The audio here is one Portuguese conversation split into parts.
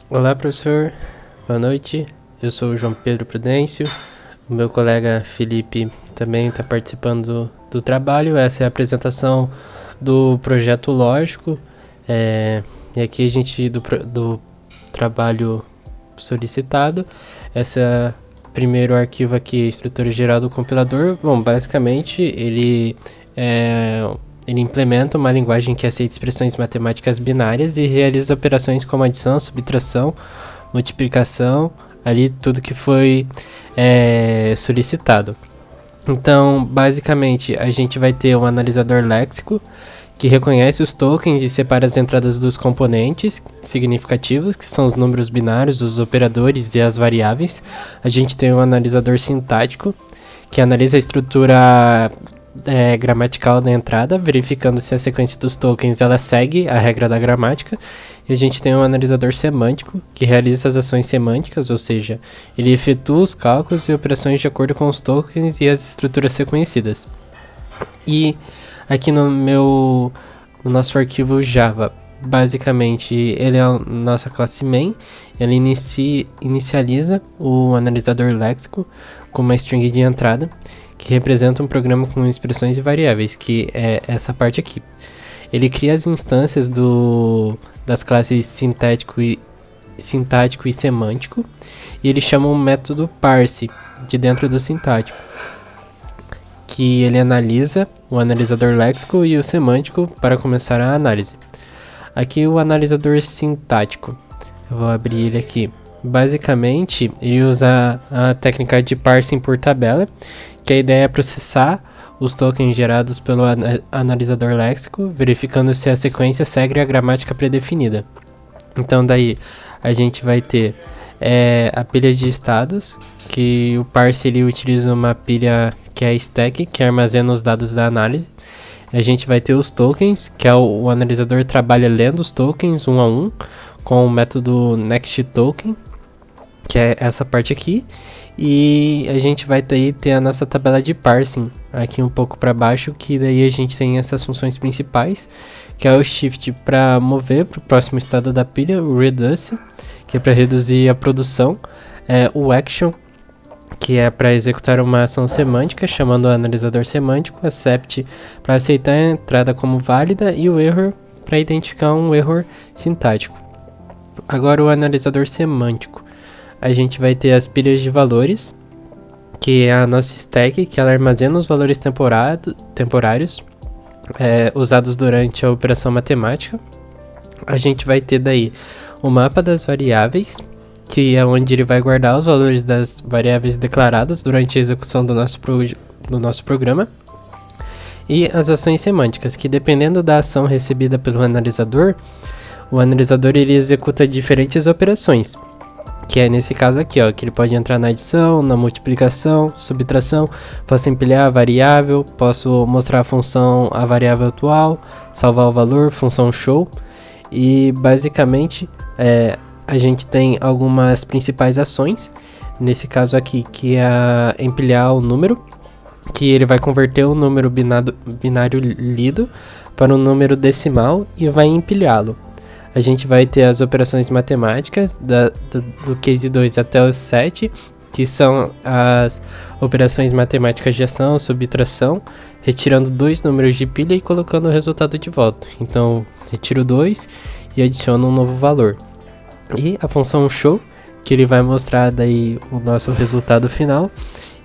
Olá, professor. Boa noite. Eu sou o João Pedro Prudêncio. O meu colega Felipe também está participando do trabalho. Essa é a apresentação do projeto lógico. E aqui a gente do trabalho solicitado. Esse é o primeiro arquivo aqui, estrutura geral do compilador. Bom, basicamente ele implementa uma linguagem que aceita expressões matemáticas binárias e realiza operações como adição, subtração, multiplicação, ali tudo que foi solicitado. Então, basicamente, a gente vai ter um analisador léxico que reconhece os tokens e separa as entradas dos componentes significativos, que são os números binários, os operadores e as variáveis. A gente tem um analisador sintático, que analisa a estrutura gramatical da entrada, verificando se a sequência dos tokens ela segue a regra da gramática. E a gente tem um analisador semântico, que realiza as ações semânticas, ou seja, ele efetua os cálculos e operações de acordo com os tokens e as estruturas reconhecidas. E aqui no nosso arquivo Java, basicamente ele é a nossa classe main. Ele inicializa o analisador léxico com uma string de entrada, que representa um programa com expressões e variáveis, que é essa parte aqui. Ele cria as instâncias das classes sintático e semântico, e ele chama um método parse de dentro do sintático, que ele analisa o analisador léxico e o semântico para começar a análise. Aqui o analisador sintático, eu vou abrir ele aqui. Basicamente, ele usa a técnica de parsing por tabela, que a ideia é processar os tokens gerados pelo analisador léxico, verificando se a sequência segue a gramática predefinida. Então daí a gente vai ter a pilha de estados, que o parse ele utiliza uma pilha que é a stack, que armazena os dados da análise. A gente vai ter os tokens, que é o analisador trabalha lendo os tokens um a um, com o método nextToken, que é essa parte aqui. E a gente vai ter a nossa tabela de parsing aqui um pouco para baixo, que daí a gente tem essas funções principais, que é o shift para mover para o próximo estado da pilha, o reduce, que é para reduzir a produção, o action, que é para executar uma ação semântica, chamando o analisador semântico, accept para aceitar a entrada como válida, e o error para identificar um erro sintático. Agora o analisador semântico. A gente vai ter as pilhas de valores, que é a nossa stack, que ela armazena os valores temporários usados durante a operação matemática. A gente vai ter daí o mapa das variáveis, que é onde ele vai guardar os valores das variáveis declaradas durante a execução do nosso programa. E as ações semânticas, que dependendo da ação recebida pelo analisador, o analisador ele executa diferentes operações. Que é nesse caso aqui, ó, que ele pode entrar na adição, na multiplicação, subtração, posso empilhar a variável, posso mostrar a variável atual, salvar o valor, função show. E basicamente a gente tem algumas principais ações, nesse caso aqui, que é empilhar o número, que ele vai converter o número binário lido para um número decimal e vai empilhá-lo. A gente vai ter as operações matemáticas do case 2 até o 7, que são as operações matemáticas de ação, subtração, retirando dois números de pilha e colocando o resultado de volta. Então, retiro 2 e adiciono um novo valor. E a função show, que ele vai mostrar daí o nosso resultado final.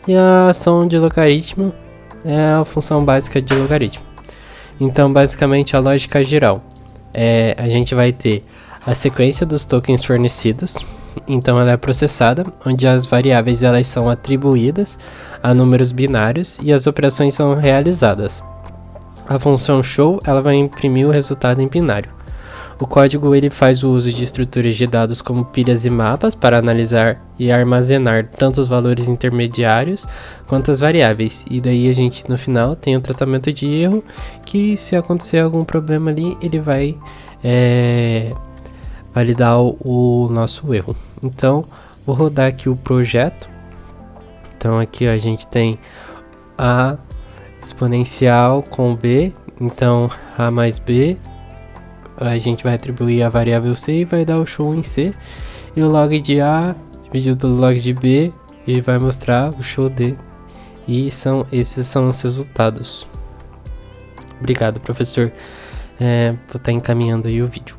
E a ação de logaritmo é a função básica de logaritmo. Então, basicamente, a lógica geral. A gente vai ter a sequência dos tokens fornecidos, então ela é processada, onde as variáveis elas são atribuídas a números binários e as operações são realizadas. A função show ela vai imprimir o resultado em binário. O código ele faz o uso de estruturas de dados como pilhas e mapas para analisar e armazenar tanto os valores intermediários quanto as variáveis. E daí a gente no final tem o tratamento de erro, que se acontecer algum problema ali, ele vai validar o nosso erro. Então, vou rodar aqui o projeto. Então aqui ó, a gente tem A exponencial com B, então A mais B a gente vai atribuir a variável C e vai dar o show em C. E o log de A dividido pelo log de B e vai mostrar o show D. E esses são os resultados. Obrigado, professor. Vou estar encaminhando aí o vídeo.